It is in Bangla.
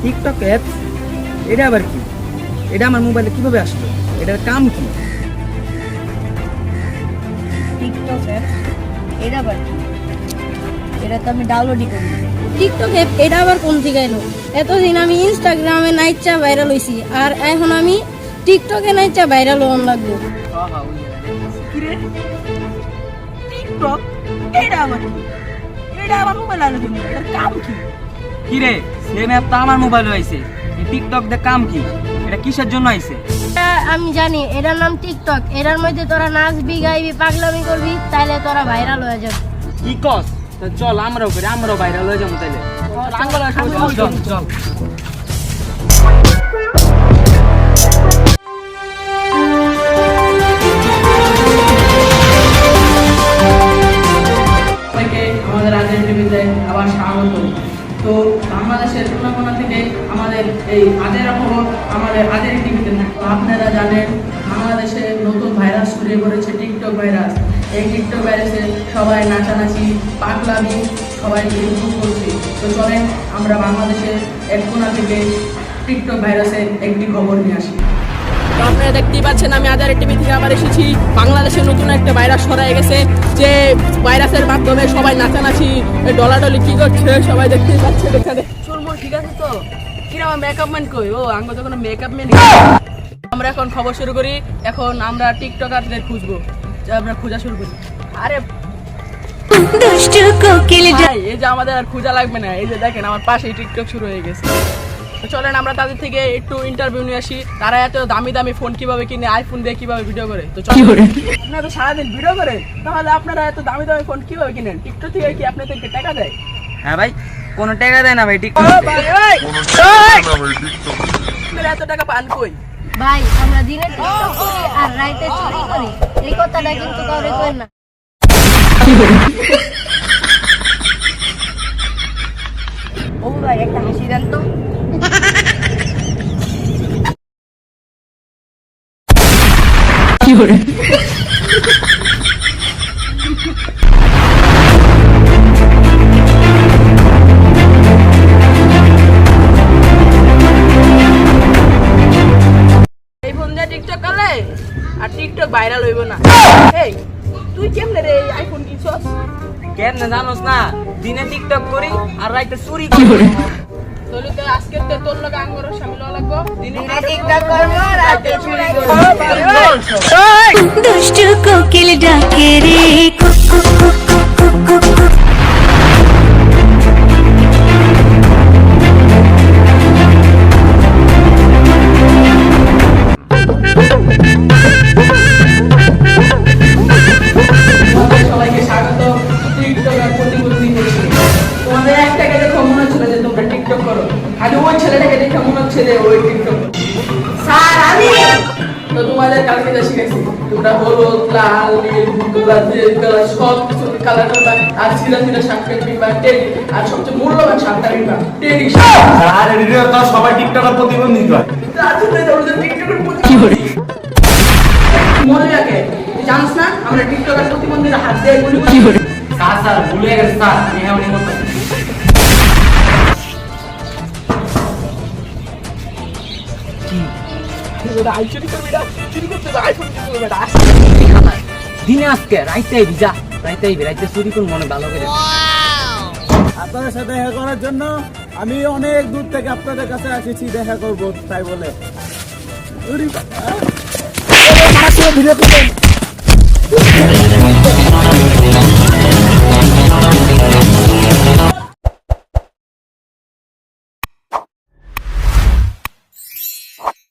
টিকটক অ্যাপস এটা আবার কি? এটা আমার মোবাইলে কিভাবে আসলো? এটার কাম কি? টিকটক অ্যাপ এটা আবার কি? এটা তো আমি ডাউনলোডই করি। টিকটক অ্যাপ এটা আবার কোন থেকে এলো? এতদিন আমি ইনস্টাগ্রামে নাইচা ভাইরাল হইছি, আর এখন আমি টিকটকে নাইচা ভাইরাল হওয়ার লাগবো। টিকটক এটা আবার কি? এটা আমার মোবাইলে আলো কেন? এটার কাম কি? কি রে, সেম অ্যাপ তো আমার মোবাইলে আইছে। এই টিকটক দে কাম কি? এটা কিসের জন্য আইছে? আমি জানি এটার নাম টিকটক। এটার মধ্যে তোরা নাচবি, গাইবি, পাগলামি করবি, তাইলে তোরা ভাইরাল হয়ে যাবে। কি কস? তো চল আমরাও করি, আমরাও ভাইরাল হয়ে যাবো তাইলে। চল চল। আমাদের আজের টিভিতে আবার স্বাগত। তো বাংলাদেশের কোনা থেকে আমাদের এই আজের খবর আমাদের আজের টিভিতে থাকে। আপনারা জানেন বাংলাদেশে নতুন ভাইরাস ছড়িয়ে পড়েছে, টিকটক ভাইরাস। এই টিকটক ভাইরাসে সবাই নাচানাচি, পাগলামি সবাই ইউজ করছে। তো চলেন আমরা বাংলাদেশের এক কোনা থেকে টিকটক ভাইরাসের একটি খবর নিয়ে আসি। আপনারা দেখতেই পাচ্ছেন আমি আজারের টিভি থেকে আবার এসেছি। বাংলাদেশে নতুন একটা ভাইরাস ছড়ায় গেছে, যে ভাইরাসের মাধ্যমে সবাই নাচানাচি, ডলাডলি কি করছে সবাই দেখতেই পাচ্ছে। এখানে চলমন ঠিক আছে তো? কিরা আমার মেকআপ ম্যান কই? ও আঙ্গ তো কোনো মেকআপ ম্যান। আমরা এখন খবর শুরু করি। এখন আমরা টিকটকারদের খুঁজবো, আমরা খোঁজা শুরু করি। আরে দুষ্টু কোকিল এই যে আমাদের আর খোঁজা লাগবে না, এই যে দেখেন আমার পাশেই টিকটক শুরু হয়ে গেছে। চলেন আমরা তাদের থেকে একটু ইন্টারভিউ নিয়ে আসি, তারা এত দামি দামি ফোন কিভাবে কিনে, আইফোন দিয়ে কিভাবে ভিডিও করে। তো আপনারা তো সারাদিন ভিডিও করেন, তাহলে আপনারা এত দামি দামি ফোন কিভাবে কিনেন? টিকটক থেকে কি আপনাদেরকে টাকা দেয়? হ্যাঁ ভাই, কোনো টাকা দেয় না ভাই টিকটক। আপনারা এত টাকা পান কই? ভাই আমরা দিনে টিকটক করি আর রাতে চুরি করি, এই কথাটা কিন্তু কাউরে কই না। ও ভাই একটা হাসি দেন তো। এই ফোন দিয়ে টিকটক করলে আর টিকটক ভাইরাল হইব না। এই তুই কেমনে রে এই আইফোন কিনছস? কেমনে জানোস না? দিনে টিকটক করি আর রাতে চুরি করি। তাহলে তো আজকে তো তোর লগে আঙ্গুর শামিল হওয়া লাগবো। দিনে টিকটক করবো, রাতে চুরি করবো। দুষ্টু কোকিল ডাকে রে cook cook cook cook cook cook. সবাইকে স্বাগত টিকটকার প্রতিবন্ধী করছি। তোমাদের একটাকে দেখো মনে হচ্ছিল যে তোমরা টিকটক করো, খালি ওই ছেলেটাকে দেখে মনে হচ্ছে যে ওই টিকটক করো। স্যার আমি তো তোমাদের কালকে যা শিখেছি, তোমরা হলুদ, লাল, নীল, কালার সব কিছু কালার করবা, আর সিরা সিরা শার্ট কিনবা, টেডি, আর সবচেয়ে মূল্যবান শার্টটা কিনবা টেডি শার্ট। আর এদিকে তো সবাই টিকটকার প্রতিবন্ধী হয়। টিকটকের প্রতিবন্ধী মনে রাখে, তুই জানিস না আমরা টিকটকের প্রতিবন্ধীরা হাত দিয়ে গুলি করি। স্যার ভুলে গেছে স্যার, মেহমানি করতেছে। দিনে আজকে রাইতে ভিজা, রাইতে চুরি করুন মনে ভালো করে। আপনাদের সাথে দেখা করার জন্য আমি অনেক দূর থেকে আপনাদের কাছে এসেছি দেখা করব, তাই বলে ভিডিও